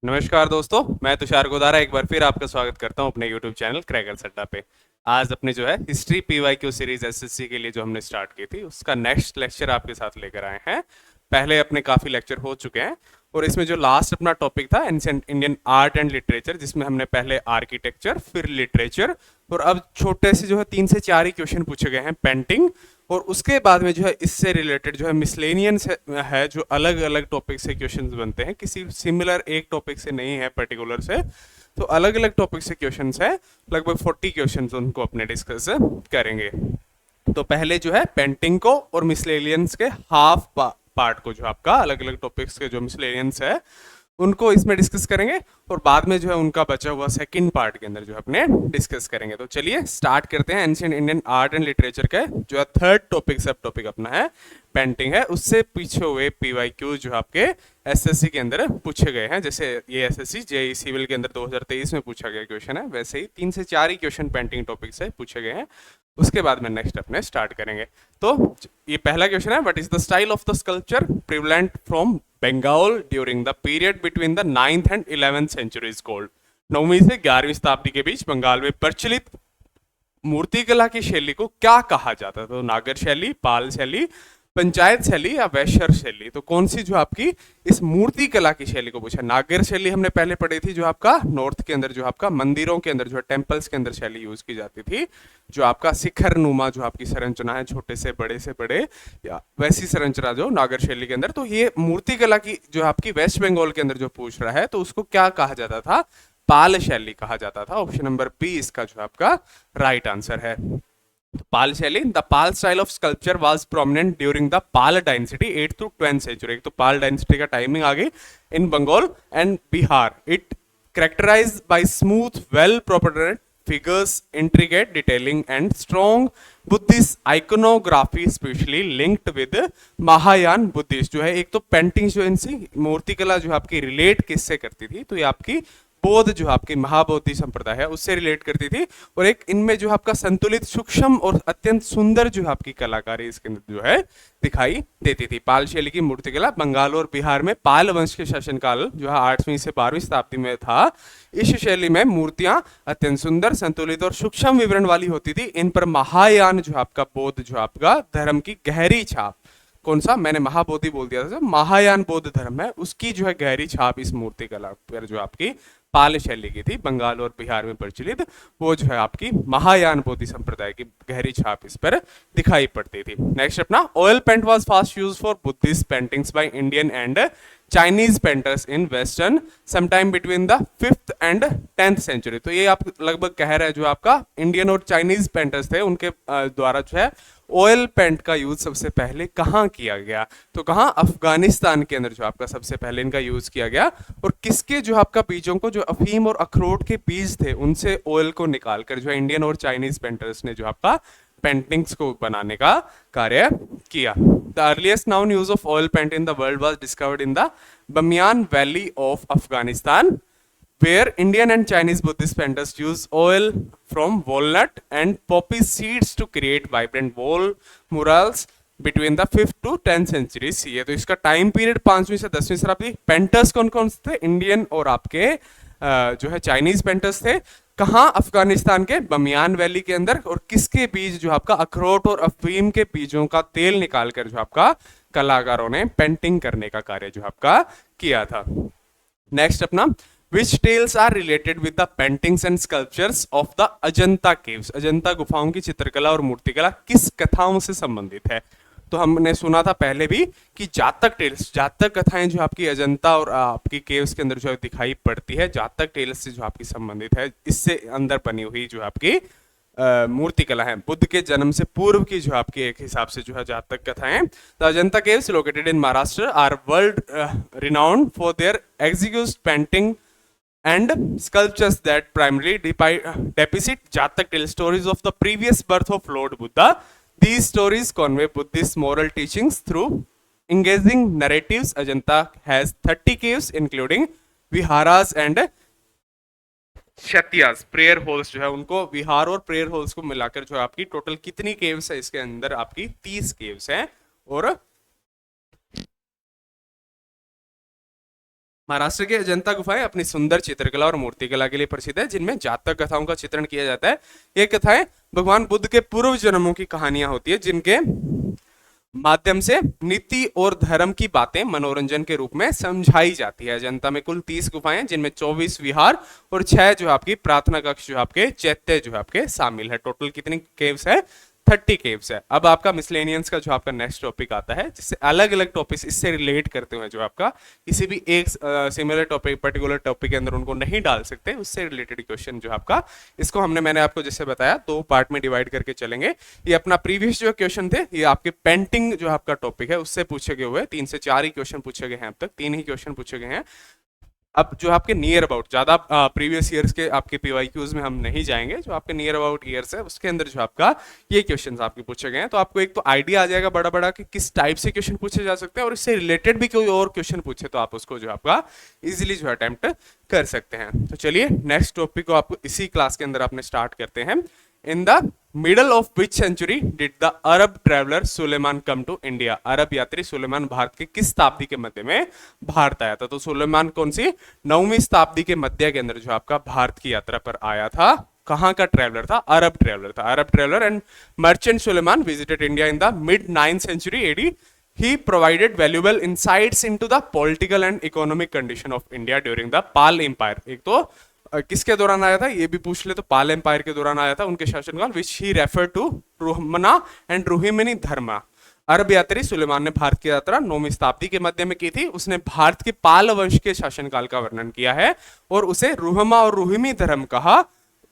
नमस्कार दोस्तों, मैं तुषार गोदारा एक बार फिर आपका स्वागत करता हूं अपने YouTube चैनल क्रैकर सट्टा पे। आज अपने जो है हिस्ट्री पीवाईक्यू सीरीज एसएससी के लिए जो हमने स्टार्ट की थी उसका नेक्स्ट लेक्चर आपके साथ लेकर आए हैं। पहले अपने काफ़ी लेक्चर हो चुके हैं और इसमें जो लास्ट अपना टॉपिक था ancient Indian art and literature, जिसमें हमने पहले आर्किटेक्चर फिर लिटरेचर और अब छोटे से जो है 3 से 4 ही क्वेश्चन पूछे गए हैं पेंटिंग। और उसके बाद में जो है इससे रिलेटेड जो है मिसलेनियंस है जो अलग अलग टॉपिक से क्वेश्चंस बनते हैं, किसी सिमिलर एक टॉपिक से नहीं है पर्टिकुलर से, तो अलग अलग टॉपिक से क्वेश्चंस है। लगभग 40 क्वेश्चंस उनको अपने डिस्कस करेंगे। तो पहले जो है पेंटिंग को और मिसलेनियंस के हाफ पार्ट को, जो आपका अलग अलग टॉपिक्स के जो मिसलेनियंस है उनको इसमें डिस्कस करेंगे और बाद में जो है उनका बचा हुआ सेकंड पार्ट के अंदर जो अपने डिस्कस करेंगे। तो चलिए स्टार्ट करते हैं। Ancient Indian art and literature का जो है थर्ड टॉपिक सब टॉपिक अपना है पेंटिंग है। उससे पीछे हुए पीवाईक्यू जो आपके एसएससी के अंदर पूछे गए हैं, जैसे ये एसएससी जेई सिविल के अंदर 2023 में पूछा गया क्वेश्चन है, वैसे ही 3 से 4 ही क्वेश्चन पेंटिंग टॉपिक से पूछे गए हैं। उसके बाद में नेक्स्ट अपने स्टार्ट करेंगे। तो ये पहला क्वेश्चन है, what is the style of the sculpture prevalent from Bengal during the period between the 9th and 11th centuries called. 9वीं से 11वीं शताब्दी के बीच बंगाल में प्रचलित मूर्तिकला की शैली को क्या कहा जाता है? तो नागर शैली, पाल शैली, पंचायत शैली या वैश्य शैली। तो कौन सी जो आपकी इस मूर्ति कला की शैली को पूछा? नागर शैली हमने पहले पढ़ी थी, जो आपका नॉर्थ के अंदर जो आपका मंदिरों के अंदर जो है टेम्पल्स के अंदर शैली यूज की जाती थी, जो आपका शिखर नुमा जो आपकी संरचना है, छोटे से बड़े या वैसी संरचना जो नागर शैली के अंदर। तो ये मूर्ति कला की जो आपकी वेस्ट बंगाल के अंदर जो पूछ रहा है, तो उसको क्या कहा जाता था? पाल शैली कहा जाता था। ऑप्शन नंबर बी इसका जो आपका राइट आंसर है। पाल शैली, the Pal style of sculpture was prominent during the Pal dynasty 8th to 12th century. एक तो पाल डायनेस्टी का टाइमिंग आ गई in Bengal and Bihar. It characterized by smooth, well proportioned figures, intricate detailing, and strong Buddhist iconography, especially linked with Mahayana Buddhist. जो है एक तो painting जो इनसी मूर्तिकला जो आपकी रिलेट किससे करती थी, तो ये आपकी बौद्ध जो आपकी महाबोधि संप्रदाय है उससे रिलेट करती थी। और एक इनमें जो आपका संतुलित, सूक्ष्म और अत्यंत सुंदर जो आपकी कलाकारी इसके अंदर जो है दिखाई देती थी। पाल शैली की मूर्तिकला बंगाल और बिहार में पाल वंश के शासनकाल जो है 8वीं से 12वीं शताब्दी में था। इस शैली में मूर्तियां अत्यंत सुंदर, संतुलित और सूक्ष्म विवरण वाली होती थी। इन पर महायान जो आपका बौद्ध जो आपका धर्म की गहरी छाप, कौन सा, मैंने महाबोधि बोल दिया था, महायान बौद्ध धर्म है उसकी जो है गहरी छाप इस मूर्ति कला पर जो आपकी पाल शैली की थी बंगाल और बिहार में प्रचलित, वो जो है आपकी महायान बोधि संप्रदाय की गहरी छाप इस पर दिखाई पड़ती थी। नेक्स्ट अपना, oil paint was first use for Buddhist paintings by Indian and Chinese painters in western sometime between the 5th and 10th century. तो ये आप लगभग कह रहे हैं जो आपका इंडियन और चाइनीज पेंटर्स थे उनके द्वारा जो है ऑयल पेंट का यूज सबसे पहले कहाँ किया गया? तो कहाँ? अफगानिस्तान के अंदर जो आपका सबसे पहले इनका यूज किया गया। और किसके जो आपका बीजों को, जो अफीम और अखरोट के बीज थे उनसे ऑयल को निकालकर जो है इंडियन और चाइनीज पेंटर्स ने जो आपका पेंटिंग्स को बनाने का कार्य किया। The earliest known use of oil paint in the world was discovered in the Bamiyan valley of Afghanistan, where Indian and Chinese Buddhist painters use oil from walnut and poppy seeds to create vibrant wall murals between the 5th to 10th centuries। ये तो इसका time period 5वीं से 10वीं शताब्दी। Painters कौन कौन से थे? इंडियन और आपके जो है चाइनीज पेंटर्स थे। कहाँ? अफगानिस्तान के बमियान वैली के अंदर। और किसके बीज? जो आपका अखरोट और अफीम के बीजों का तेल निकालकर जो आपका कलाकारों ने पेंटिंग करने का कार्य जो आपका किया था। नेक्स्ट अपना, which tales are related with the paintings and sculptures of the Ajanta caves। Ajanta गुफाओं की चित्रकला और मूर्तिकला किस कथाओं से संबंधित है? तो हमने सुना था पहले भी कि जातक टेल्स, जातक कथाएं जो आपकी अजंता और आपकी केव्स के अंदर जो दिखाई पड़ती है, जातक टेल्स से जो आपकी संबंधित है, इससे अंदर बनी हुई जो आपकी मूर्तिकला है। बुद्ध के जन्म से पूर्व की जो आपकी एक हिसाब से जो है जातक कथाएं। The Ajanta caves located in Maharashtra are world renowned for their exquisite painting and sculptures that primarily depict Jatak tell stories of the previous birth of Lord Buddha. These stories convey Buddhist moral teachings through engaging narratives. Ajanta has 30 caves including viharas and Kshatriyas, prayer holes जो है उनको, विहार और prayer holes को मिलाकर जो आपकी total कितनी caves है? इसके अंदर आपकी 30 केव्स हैं। और महाराष्ट्र की अजंता गुफाएं अपनी सुंदर चित्रकला और मूर्तिकला के लिए प्रसिद्ध है, जिनमें जातक कथाओं का चित्रण किया जाता है। ये कथाएं भगवान बुद्ध के पूर्व जन्मों की कहानियां होती है, जिनके माध्यम से नीति और धर्म की बातें मनोरंजन के रूप में समझाई जाती है। अजंता में कुल 30 गुफाएं हैं, जिनमें 24 विहार और 6 जो आपकी प्रार्थना कक्ष जो आपके चैत्य जो आपके शामिल है। टोटल कितनी केव्स है? 30 केव्स है। अब आपका मिसलेनियंस का जो आपका नेक्स्ट टॉपिक आता है, जिससे अलग अलग टॉपिक्स इससे रिलेट करते हुए जो आपका किसी भी एक सिमिलर टॉपिक पर्टिकुलर टॉपिक के अंदर उनको नहीं डाल सकते, उससे रिलेटेड क्वेश्चन जो आपका, इसको मैंने आपको जैसे बताया 2 पार्ट में डिवाइड करके चलेंगे। ये अपना प्रीवियस जो क्वेश्चन थे, ये आपके पेंटिंग जो आपका टॉपिक है उससे पूछे गए हुए 3 से 4 ही क्वेश्चन पूछे गए हैं, अब तक 3 ही क्वेश्चन पूछे गए हैं। अब जो आपके नियर अबाउट, ज्यादा प्रीवियस ईयर्स के आपके पीवाईक्यूज में हम नहीं जाएंगे, जो आपके नियर अबाउट ईयर्स है उसके अंदर जो आपका ये क्वेश्चंस आपके पूछे गए हैं, तो आपको एक तो आइडिया आ जाएगा बड़ा बड़ा कि किस टाइप से क्वेश्चन पूछे जा सकते हैं, और इससे रिलेटेड भी कोई और क्वेश्चन पूछे तो आप उसको जो आपका इजिली जो अटेम्प्ट कर सकते हैं। तो चलिए नेक्स्ट टॉपिक को आपको इसी क्लास के अंदर आपने स्टार्ट करते हैं। In the middle of which century did the Arab traveller Sulaiman come to India? अरब यात्री सुलेमान भारत के किस शताब्दी के मध्य में भारत आया था? तो सुलेमान कौन सी 9वीं शताब्दी के मध्य के अंदर जो आपका भारत की यात्रा पर आया था। कहां का ट्रेवलर था? अरब ट्रेवलर था। Arab traveller and merchant Sulaiman visited India in the mid 9th century AD. He provided valuable insights into the political and economic condition of India during the Pal Empire. एक तो किसके दौरान आया था ये भी पूछ ले, तो पाल एम्पायर के दौरान आया था, उनके शासनकाल, विच ही रेफर टू रुहमना एंड रुहिमनी धर्मा। अरब यात्री सुलेमान ने भारत की यात्रा 9वीं शताब्दी के मध्य में की थी। उसने भारत के पाल वंश के शासनकाल का वर्णन किया है और उसे रुहमा और रुहिमी धर्म कहा।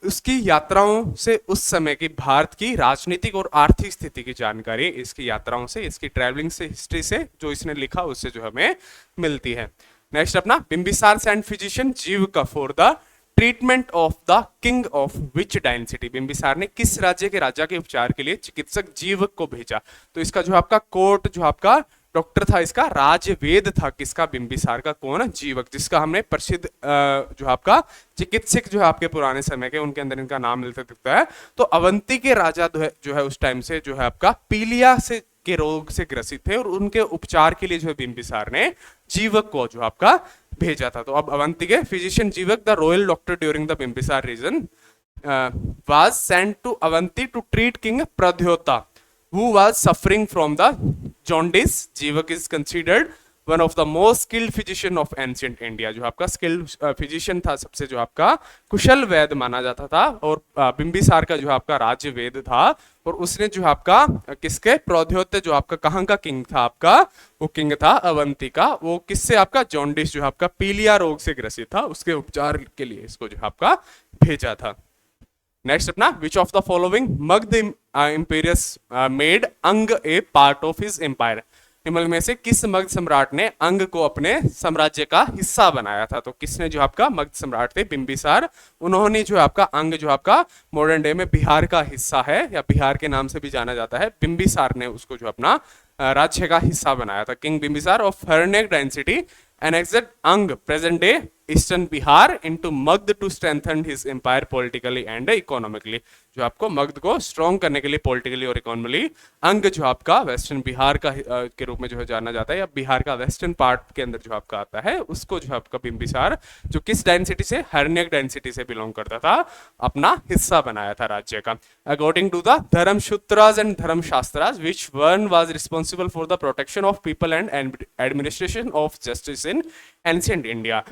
उसकी यात्राओं से उस समय की भारत की राजनीतिक और आर्थिक स्थिति की जानकारी इसकी यात्राओं से, इसकी ट्रैवलिंग से, हिस्ट्री से जो इसने लिखा उससे जो हमें मिलती है। नेक्स्ट अपना बिंबिसार एंड फिजिशियन जीव का for the treatment of the king of which dynasty? Bimbisara ने किस राज्य के राजा के उपचार के लिए चिकित्सक जीवक को भेजा? तो इसका जो आपका कोर्ट जो आपका डॉक्टर था, इसका राजवेद था, किसका? बिंबिसार का। कौन? जीवक, जिसका हमने प्रसिद्ध जो आपका चिकित्सक जो है आपके पुराने समय के, उनके अंदर इनका नाम मिलता दिखता है। तो अवंती के राजा जो है उस टाइम से जो है आपका पीलिया से के रोग से ग्रसित थे और उनके उपचार के लिए जो है बिंबिसार ने जीवक को जो आपका भेजा था। तो अब अवंती के physician Jivaka the royal doctor during the Bimbisara region was sent to Avanti to treat king Pradyota who was suffering from the jaundice. जीवक is considered one of the most skilled physician of ancient India. जो आपका skilled physician था, सबसे जो आपका कुशल वैद्य माना जाता था, और बिंबिसार का जो आपका राज्य वेद था, और उसने जो आपका किसके? प्रौद्योत्य जो आपका कहाँ का किंग था आपका? वो किंग था अवंती का। वो किससे? आपका जॉन्डिस जो आपका पीलिया रोग से ग्रसित था, उसके उपचार के लिए इसको जो आपका भेजा था। नेक्स्ट अपना which of the following Magadh imperious made अंग ए पार्ट ऑफ हिज एम्पायर? निम्न में से किस मगध सम्राट ने अंग को अपने साम्राज्य का हिस्सा बनाया था? तो किसने जो आपका मगध सम्राट थे बिंबिसार, उन्होंने जो आपका अंग जो आपका मॉडर्न डे में बिहार का हिस्सा है या बिहार के नाम से भी जाना जाता है, बिंबिसार ने उसको जो अपना राज्य का हिस्सा बनाया था। King Bimbisara of Haryanka dynasty annexed Anga present day eastern Bihar into Magadha to strengthen his empire politically and economically. जो आपको मगध को स्ट्रॉन्ग करने के लिए पॉलिटिकली और इकोनॉमिकली अंग जो आपका वेस्टर्न बिहार का के रूप में जो है जाना जाता है, या बिहार का वेस्टर्न पार्ट के अंदर जो आपका आता है, उसको जो आपका बिंबिसार जो किस डायनेसिटी से? हरनेक डायनेसिटी से बिलोंग करता था, अपना हिस्सा बनाया था राज्य का। According to the Dharmasutras and Dharmashastras which one was responsible for the protection of people and administration of justice in ancient India?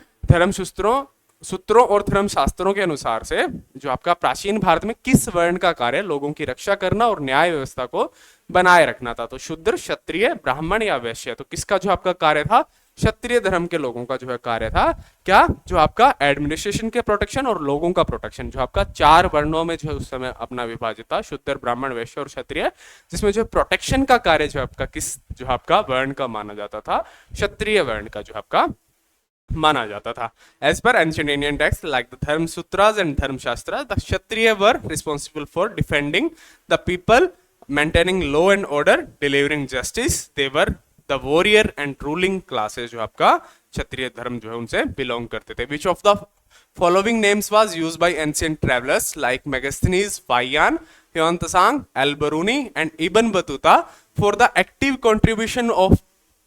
सूत्रों और धर्म शास्त्रों के अनुसार से जो आपका प्राचीन भारत में किस वर्ण का कार्य लोगों की रक्षा करना और न्याय व्यवस्था को बनाए रखना था? तो शूद्र, क्षत्रिय, ब्राह्मण या वैश्य? तो किसका जो आपका कार्य था? क्षत्रिय धर्म के लोगों का जो है कार्य था। क्या? जो आपका एडमिनिस्ट्रेशन के प्रोटेक्शन और लोगों का प्रोटेक्शन, जो आपका 4 वर्णों में जो है उस समय अपना विभाजित था, शूद्र, ब्राह्मण, वैश्य और क्षत्रिय, जिसमें जो प्रोटेक्शन का कार्य जो आपका किस जो आपका वर्ण का माना जाता था? क्षत्रिय वर्ण का जो आपका माना जाता था। As per ancient Indian text like the Dharma Sutras and Dharma Shastra, the Kshatriya were responsible for defending the people, maintaining law and order, delivering justice. They were the warrior and ruling classes, जो आपका क्षत्रिय धर्म जो है उनसे बिलोंग करते थे। Which of the following names was used by ancient travellers like Megasthenes, Faxian, Hiuen Tsang, Al Biruni and Ibn Battuta for the active contribution of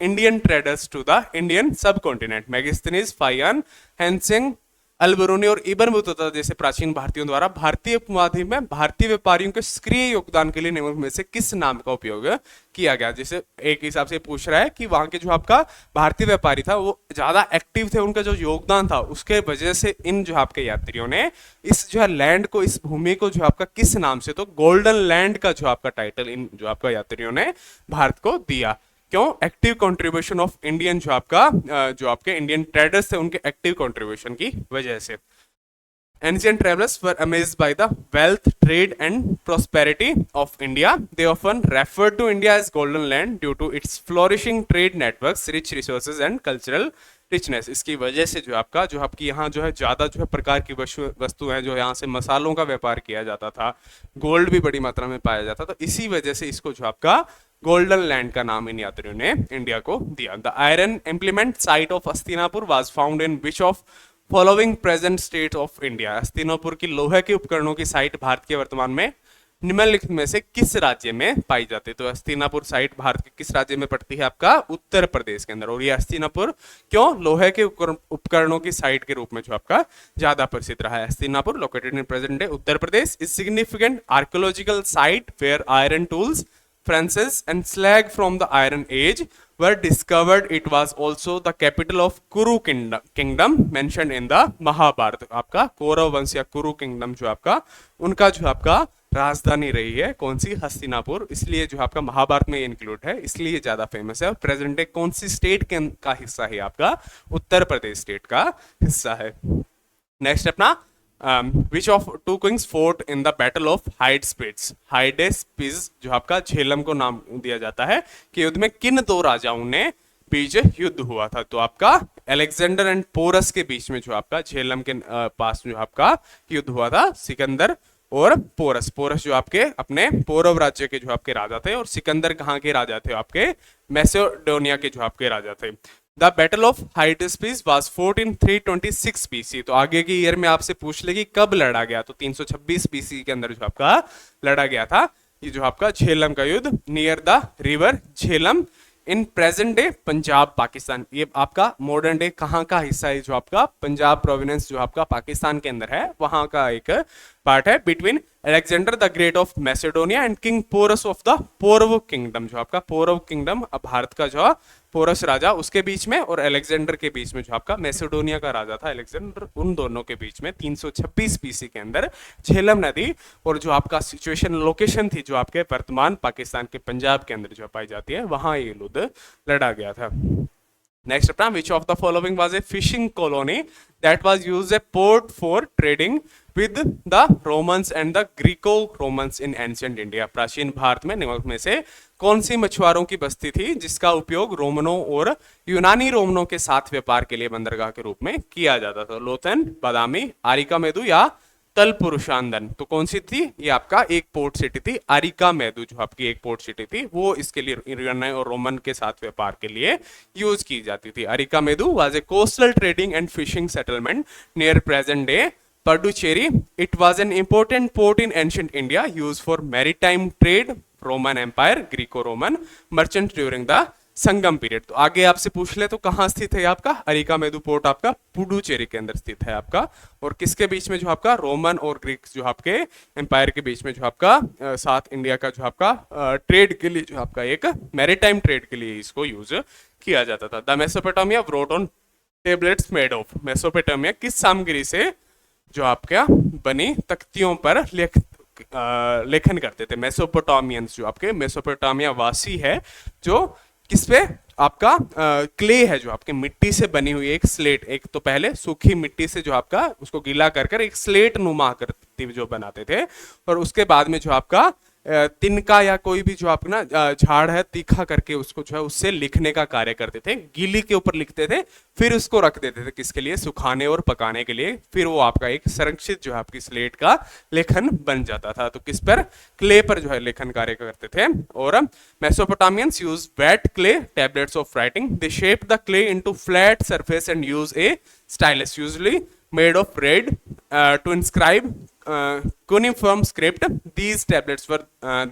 Indian traders to the Indian subcontinent. Megasthenes, Fahien, हैंसिंग, Al-Biruni और Ibn Battuta जैसे प्राचीन भारतीयों द्वारा भारतीय उपमहाद्वीप में भारतीय व्यापारियों के सक्रिय योगदान के लिए निम्नलिखित में से किस नाम का उपयोग किया गया। जैसे एक हिसाब से पूछ रहा है कि वहां के जो आपका भारतीय व्यापारी था वो ज्यादा एक्टिव थे, उनका जो योगदान था उसके वजह से इन जो आपके यात्रियों ने इस जो है लैंड को, इस भूमि को जो आपका किस नाम से, तो गोल्डन लैंड का जो आपका टाइटल इन जो आपका यात्रियों ने भारत को दिया। क्यों? एक्टिव कंट्रीब्यूशन ऑफ इंडियन जो आपका जो आपके इंडियन ट्रेडर्स थे उनके एक्टिव कंट्रीब्यूशन की वजह से। Ancient travelers were amazed by the wealth, trade, and prosperity of India. They often referred to India as Golden Land due to its flourishing trade networks, rich resources, and cultural richness. इसकी वजह से जो आपकी यहाँ जो है ज़्यादा जो है प्रकार की वस्तु हैं, जो यहाँ से मसालों का व्यापार किया जाता था, गोल्ड भी बड़ी मात्रा में पाया जाता था, तो इसी वजह से इसको जो आपका गोल्डन लैंड का नाम इन यात्रियों ने इंडिया को दिया। The iron implement site of Hastinapur was found in which of following present state of India. Hastinapur की लोहे के उपकरणों की साइट भारत के वर्तमान में निम्नलिखित में से किस राज्य में पाई जाती है। तो हस्तिनापुर साइट भारत के किस राज्य में पड़ती है? आपका उत्तर प्रदेश के अंदर। और ये हस्तिनापुर क्यों? लोहे के उपकरणों की साइट के रूप में जो आपका ज्यादा प्रसिद्ध रहा है। Hastinapur located in present day Uttar Pradesh is significant archaeological site where iron tools, Francis and slag from the Iron Age were discovered. It was also the capital of Kuru kingdom mentioned in the Mahabharata. आपका कौरव वंश या कुरु kingdom जो आपका उनका जो आपका राजधानी रही है कौन सी? हस्तिनापुर। इसलिए जो आपका महाभारत में इंक्लूड है, इसलिए ये ज्यादा फेमस है। और प्रेजेंट डे कौन सी स्टेट का हिस्सा है? आपका उत्तर प्रदेश स्टेट का हिस्सा है। नेक्स्ट अपना which of two kings fought in the battle of Hydaspes. Hydaspes जो आपका झेलम को नाम दिया जाता है कि युद्ध में किन दो राजाओं ने बीच युद्ध हुआ था। तो आपका अलेक्जेंडर एंड पोरस के बीच में जो आपका झेलम के पास जो आपका युद्ध हुआ था, सिकंदर और पोरस। पोरस जो आपके अपने पौरव राज्य के जो आपके राजा थे, और सिकंदर कहाँ के राजा थे? आपके मैसेडोनिया के जो आपके राजा थे। The battle of Hydaspes was fought in 326 BC. तो आगे के ईयर में आपसे पूछ ले कि कब लड़ा गया, तो 326 बीसी के अंदर जो आपका लड़ा गया था ये जो आपका झेलम का युद्ध near the river Jhelum in present day Punjab Pakistan. ये आपका मॉडर्न डे कहाँ का हिस्सा है? जो आपका पंजाब प्रोविंस जो आपका पाकिस्तान के अंदर है वहां का एक पार्ट है। Between Alexander the Great of Macedonia and king Porus of the Paurava kingdom. जो आपका पौरव किंगडम भारत का जो पोरस राजा उसके बीच में, और अलेक्जेंडर के बीच में जो आपका मैसेडोनिया का राजा था अलेक्जेंडर, उन दोनों के बीच में 326 बीसी के अंदर झेलम नदी और जो आपका सिचुएशन लोकेशन थी जो आपके वर्तमान पाकिस्तान के पंजाब के अंदर जो पाई जाती है वहां ये युद्ध लड़ा गया था। नेक्स्ट अपना which of the following was a fishing colony that was used A port for trading with the Romans and the Greco Romans in ancient India. प्राचीन भारत में निम्नलिखित में से कौन सी मछुआरों की बस्ती थी जिसका उपयोग रोमनों और यूनानी रोमनों के साथ व्यापार के लिए बंदरगाह के रूप में किया जाता था? लोथन, बादामी, आरिका मेदु या तल पुरुषांदन। तो कौन सी थी? ये आपका एक पोर्ट सिटी थी आरिका मेदु जो आपकी एक पोर्ट सिटी थी, वो इसके लिए यूनानी और रोमन के साथ व्यापार के लिए यूज की जाती थी। Arikamedu was a coastal trading and fishing settlement near present day Puducherry. It was an important port in ancient India used for maritime trade, Roman Empire, Greco-Roman merchants during the Sangam period. तो आगे आपसे पूछ ले तो कहाँ स्थित है आपका? अरिका मेदु पोर्ट आपका पुडुचेरी के अंदर स्थित है आपका, और किसके बीच में? जो आपका रोमन और ग्रीक जो आपके एम्पायर के बीच में जो आपका साथ इंडिया का जो आपका ट्रेड के लिए जो आपका एक मैरीटाइम ट्रेड के लिए इसको यूज किया जाता था। The Mesopotamia wrote on tablets made of। Mesopotamia किस सामग्री से जो आपका बनी तख्तियों पर लेखन करते थे? मेसोपोटामियंस जो आपके मेसोपोटामिया वासी है जो किस पे? आपका क्ले है जो आपके मिट्टी से बनी हुई एक स्लेट, एक तो पहले सूखी मिट्टी से जो आपका उसको गीला कर कर एक स्लेट नुमा करती जो बनाते थे, और उसके बाद में जो आपका तिनका या कोई भी जो अपना झाड़ है तीखा करके उसको जो है उससे लिखने का कार्य करते थे। गीली के ऊपर लिखते थे, फिर उसको रख देते थे किसके लिए? सुखाने और पकाने के लिए। फिर वो आपका एक संरक्षित जो है आपकी स्लेट का लेखन बन जाता था। तो किस पर? क्ले पर जो है लेखन कार्य करते थे। और मेसोपोटामियंस use wait clay tablets of writing. They shape the clay into flat surface and use A stylus usually made of red to inscribe cuneiform script. These tablets were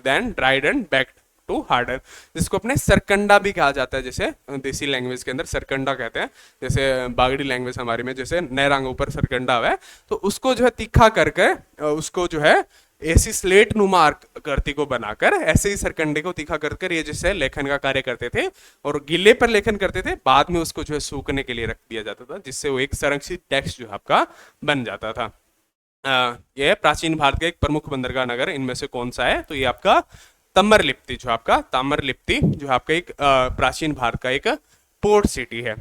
then dried and baked to harden, जिसको अपने सरकंडा भी कहा जाता है, जैसे देसी language के अंदर सरकंडा कहते हैं, जैसे बागड़ी लैंग्वेज हमारी में जैसे नए रंग ऊपर सरकंडा है, तो उसको जो है तीखा करके उसको जो है ऐसी स्लेट नुमा आकृति को बनाकर ऐसे ही सरकंडे को तीखा कर ये जैसे लेखन का कार्य करते थे और गिले पर लेखन करते थे, बाद में उसको जो है सूखने के लिए रख दिया जाता था, जिससे वो एक संरक्षित टेक्स्ट जो आपका बन जाता था। यह प्राचीन भारत का एक प्रमुख बंदरगाह नगर इनमें से कौन सा है? तो ये आपका ताम्रलिप्ति, जो आपका ताम्रलिप्ति जो आपका एक प्राचीन भारत का एक पोर्ट सिटी है।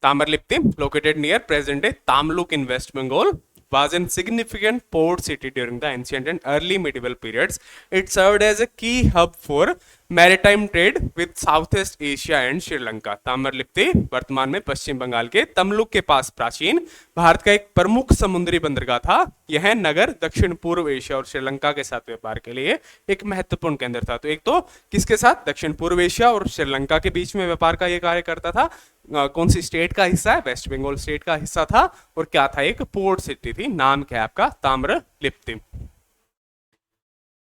Tamralipti located near present day Tamluk in West Bengal was a significant port city during the ancient and early medieval periods. It served as a key hub for maritime trade with south east Asia and Sri Lanka. Tamralipti वर्तमान में पश्चिम बंगाल के तमलुक के पास प्राचीन भारत का एक प्रमुख समुद्री बंदरगाह था। यह नगर दक्षिण पूर्व एशिया और श्रीलंका के साथ व्यापार के लिए एक महत्वपूर्ण केंद्र था। तो एक तो किसके साथ? दक्षिण पूर्व एशिया और श्रीलंका के बीच में व्यापार का यह कार्य करता था। कौन सी स्टेट का हिस्सा है? वेस्ट बंगाल स्टेट का हिस्सा था। और क्या था? एक पोर्ट सिटी थी। नाम क्या है आपका? ताम्रलिप्ति।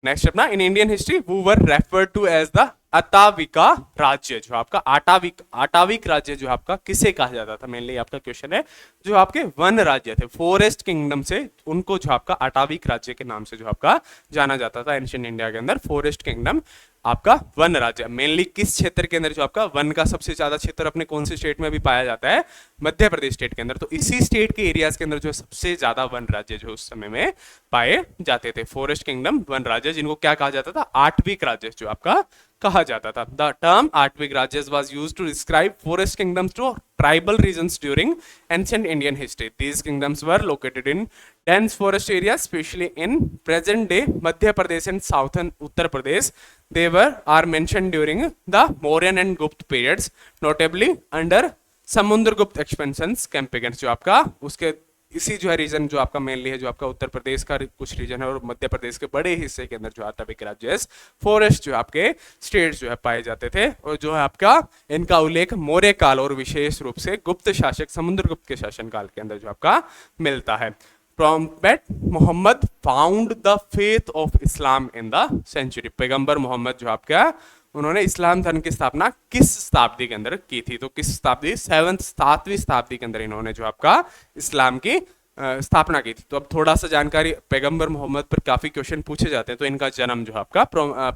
नेक्स्ट अपना, इन इंडियन हिस्ट्री वो वर रेफर्ड टू एज द अताविका राज्य। जो आपका आटाविक राज्य जो आपका किसे कहा जाता था? मेनली आपका क्वेश्चन है। जो आपके वन राज्य थे, फॉरेस्ट किंगडम से, उनको जो आपका आटाविक राज्य के नाम से जो आपका जाना जाता था एंशिएंट इंडिया के अंदर। फॉरेस्ट किंगडम आपका वन राज्य। मेनली किस क्षेत्र के अंदर जो आपका वन का सबसे ज्यादा क्षेत्र अपने कौन से स्टेट में भी पाया जाता है? मध्य प्रदेश स्टेट के अंदर। तो इसी स्टेट के एरियाज के अंदर जो सबसे ज्यादा वन राज्य जो उस समय में पाए जाते थे। फॉरेस्ट किंगडम वन राज्य, जिनको क्या कहा जाता था? आठविक राज्य जो आपका कहा जाता था। The term Atavika Rajya was used to describe forest kingdoms to tribal regions during ancient Indian history. These kingdoms were located in dense forest areas, especially in present day Madhya Pradesh and southern Uttar Pradesh. They are mentioned during the Mauryan and Gupta periods, notably under Samundragupta expansions campaigns। जो आपका उसके इसी जो है reason जो आपका mainly है, जो आपका उत्तर प्रदेश का कुछ रीजन है और मध्य प्रदेश के बड़े हिस्से के अंदर जो आटाविक राज्य फॉरेस्ट जो आपके स्टेट्स जो है पाए जाते थे। और जो है आपका इनका उल्लेख मौर्य काल और विशेष रूप से गुप्त शासक समुद्रगुप्त के शासन काल के अंदर जो आपका मिलता है। Prophet Muhammad found the faith of Islam in the century। पैगंबर मोहम्मद जो आपका उन्होंने इस्लाम धर्म की स्थापना किस शताब्दी के अंदर की थी? तो किस शताब्दी? 7वीं शताब्दी के अंदर इन्होंने जो आपका इस्लाम की स्थापना की थी। तो अब थोड़ा सा जानकारी, पैगंबर मोहम्मद पर काफी क्वेश्चन पूछे जाते हैं। तो इनका जन्म जो आपका,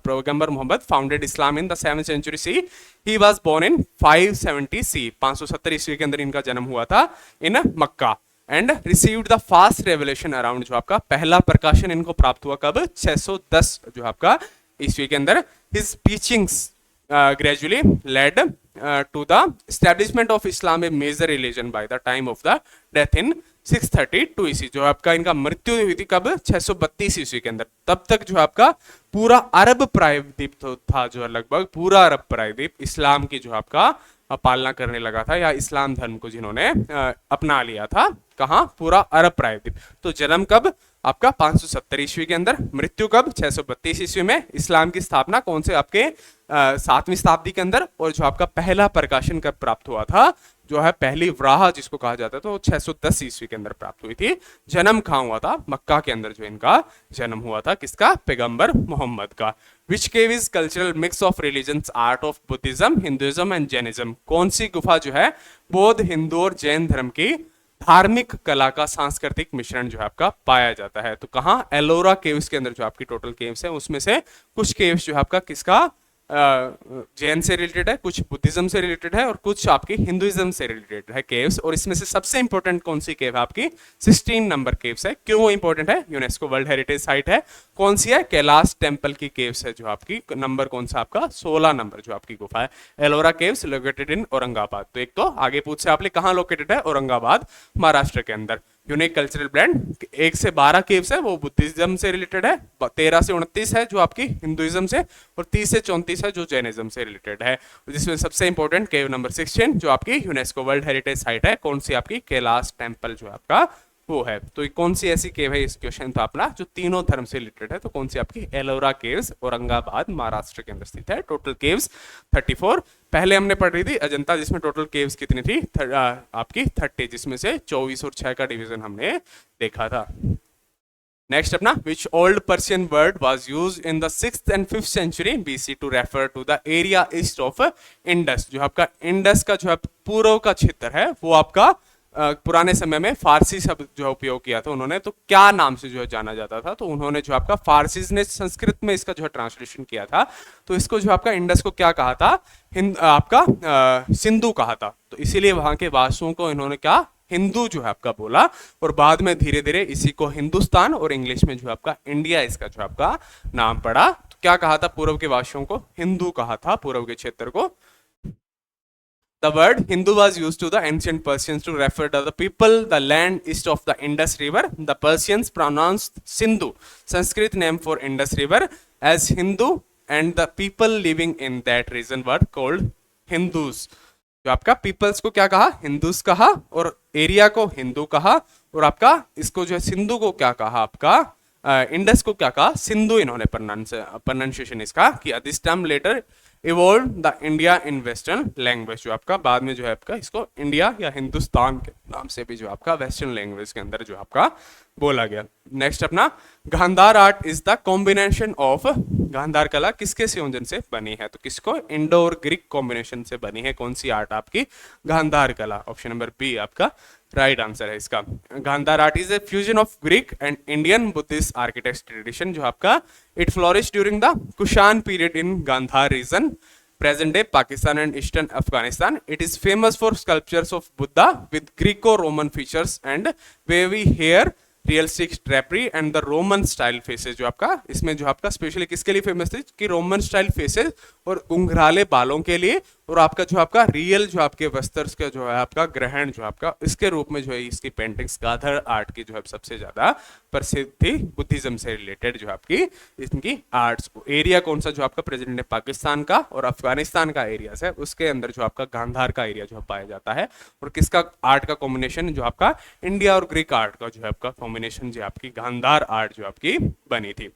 पैगंबर Muhammad founded Islam in the 7th century C. He was born in 570 C. 570 ईस्वी के अंदर इनका जन्म हुआ था in Mecca. And received the first revelation around, जो आपका पहला प्रकाशन इनको प्राप्त हुआ कब? 610 जो आपका ईस्वी के अंदर। His teachings gradually led to the establishment of Islam a major religion by the time of the death in 632 ईस्वी। जो आपका इनका मृत्यु हुई थी कब? 632 ईस्वी के अंदर। तब तक जो आपका पूरा अरब प्रायद्वीप था, जो लगभग पूरा अरब प्रायद्वीप इस्लाम की जो आपका पालना करने लगा था, या इस्लाम धर्म को जिन्होंने अपना लिया था। कहाँ? पूरा अरब प्रायद्वीप। तो जन्म कब? आपका 570 ईस्वी के अंदर। मृत्यु कब? 632 ईस्वी में। इस्लाम की स्थापना कौन से? आपके 7वीं शताब्दी के अंदर। और जो आपका पहला प्रकाशन कब प्राप्त हुआ था? जो है पहली वराह जिसको कहा जाता है, तो 610 ईस्वी के अंदर प्राप्त हुई थी। जन्म कहाँ हुआ था? मक्का के अंदर जो इनका जन्म हुआ था। किसका? पैगंबर मोहम्मद का। Which cave is cultural mix of religions, art of Buddhism, Hinduism and Jainism. कौन सी गुफा जो है बौद्ध, हिंदू और जैन धर्म की धार्मिक कला का सांस्कृतिक मिश्रण जो है आपका पाया जाता है? तो कहाँ? एलोरा केव्स के अंदर जो आपकी टोटल केव्स है, उसमें से कुछ केव्स जो है आपका किसका? जैन से रिलेटेड है, कुछ बुद्धिज्म से रिलेटेड है और कुछ आपकी हिंदुइज्म से रिलेटेड है केव्स। और इसमें से सबसे इंपॉर्टेंट कौन सी केव है आपकी? 16 नंबर केव्स है। क्यों वो इंपॉर्टेंट है? यूनेस्को वर्ल्ड हेरिटेज साइट है। कौन सी है? कैलाश टेम्पल की केव्स है, जो आपकी नंबर कौन सा आपका? 16 नंबर जो आपकी गुफा है। एलोरा केव्स लोकेटेड इन औरंगाबाद। तो एक तो आगे पूछ से आपने कहाँ लोकेटेड है? औरंगाबाद, महाराष्ट्र के अंदर। यूनिक कल्चरल ब्रांड 1 से 12 केव्स है, वो बुद्धिज्म से रिलेटेड है। 13 से 29 है जो आपकी हिंदुइज्म से, और 30 से 34 है जो जैनिज्म से रिलेटेड है। जिसमें सबसे इंपॉर्टेंट केव नंबर 16 जो आपकी यूनेस्को वर्ल्ड हेरिटेज साइट है। कौन सी? आपकी कैलाश टेम्पल जो आपका वो है। तो कौन सी ऐसी केव है? इस क्वेश्चन था अपना जो तीनों धर्म से रिलेटेड है। तो कौन सी? आपकी एलोरा केव्स, औरंगाबाद, महाराष्ट्र के अंदर स्थित है। Total caves 34। पहले हमने पढ़ रही थी अजंता, जिसमें टोटल केव्स कितनी थी? आपकी 30, जिसमें से 24 और 6 का डिवीजन हमने देखा था। नेक्स्ट अपना, which old Persian word was use in the 6th and 5th century BC to refer to the area east of Indus. जो आपका इंडस का जो है पूर्व का क्षेत्र है वो आपका पुराने समय में फारसी शब्द जो है उपयोग किया था उन्होंने, तो क्या नाम से जो है जाना जाता था, तो उन्होंने जो आपका फारसीज ने संस्कृत में इसका जो है ट्रांसलेशन किया था, तो इसको जो आपका इंडस को क्या कहा था, आपका सिंधु कहा था, तो इसीलिए वहां के वासियों को इन्होंने क्या हिंदू जो है आपका बोला, और बाद में धीरे धीरे इसी को हिंदुस्तान और इंग्लिश में जो आपका इंडिया इसका जो आपका नाम पड़ा। तो क्या कहा था, पूर्व के वासियों को हिंदू कहा था, पूर्व के क्षेत्र को। The word Hindu was used to the ancient Persians to refer to the people, the land east of the Indus River. The Persians pronounced Sindhu, Sanskrit name for Indus River, as Hindu, and the people living in that region were called Hindus. जो आपका peoples को क्या कहा, Hindus कहा, और area को हिंदू कहा, और आपका इसको जो है सिंधु को क्या कहा, आपका इंडस को क्या कहा, सिंधु इन्होंने प्रोनाउंसिएशन इसका किया। This term later evolve the India in western language. जो आपका बाद में जो है आपका इसको इंडिया या हिंदुस्तान के नाम से भी जो आपका वेस्टर्न लैंग्वेज के अंदर जो आपका बोला गया। नेक्स्ट अपना, Gandhara art is the combination of, Gandhara कला किसके संयोजन से बनी है, तो किसको, इंडो और ग्रीक कॉम्बिनेशन से बनी है। कौन सी आर्ट आपकी, गांधार कला। ऑप्शन नंबर बी आपका राइट आंसर है इसका। Gandhara art is a fusion of Greek and Indian Buddhist architect tradition. जो आपका it flourish during the Kushan period in Gandhara region, present day Pakistan and eastern Afghanistan. It is famous for sculptures of Buddha with Greco-Roman features and wavy hair, realistic drapery and the Roman style faces. जो आपका इसमें जो आपका specially किसके लिए famous थी, कि Roman style faces और घुंघराले बालों के लिए, और आपका जो आपका रियल जो आपके वस्त्र का जो है आपका ग्रहण जो आपका इसके रूप में जो है इसकी पेंटिंग्स गांधार आर्ट की जो है सबसे ज्यादा प्रसिद्ध थी, बुद्धिज्म से रिलेटेड जो आपकी इनकी आर्ट्स। एरिया कौन सा, जो आपका प्रेजेंट है पाकिस्तान का और अफगानिस्तान का एरिया है, उसके अंदर जो आपका गांधार का एरिया जो पाया जाता है, और किसका आर्ट का कॉम्बिनेशन, जो आपका इंडिया और ग्रीक आर्ट का जो है आपका कॉम्बिनेशन जो आपकी गांधार आर्ट जो आपकी बनी थी।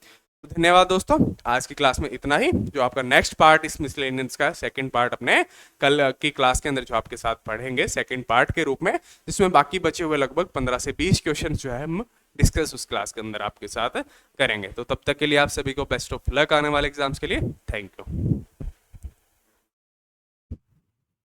तो धन्यवाद दोस्तों, आज की क्लास में इतना ही। जो आपका नेक्स्ट पार्ट इस मिसलेनियंस का सेकंड पार्ट अपने कल की क्लास के अंदर जो आपके साथ पढ़ेंगे सेकंड पार्ट के रूप में, जिसमें बाकी बचे हुए लगभग 15 से 20 क्वेश्चन जो है हम डिस्कस उस क्लास के अंदर आपके साथ करेंगे। तो तब तक के लिए आप सभी को बेस्ट ऑफ लक आने वाले एग्जाम्स के लिए। Thank you.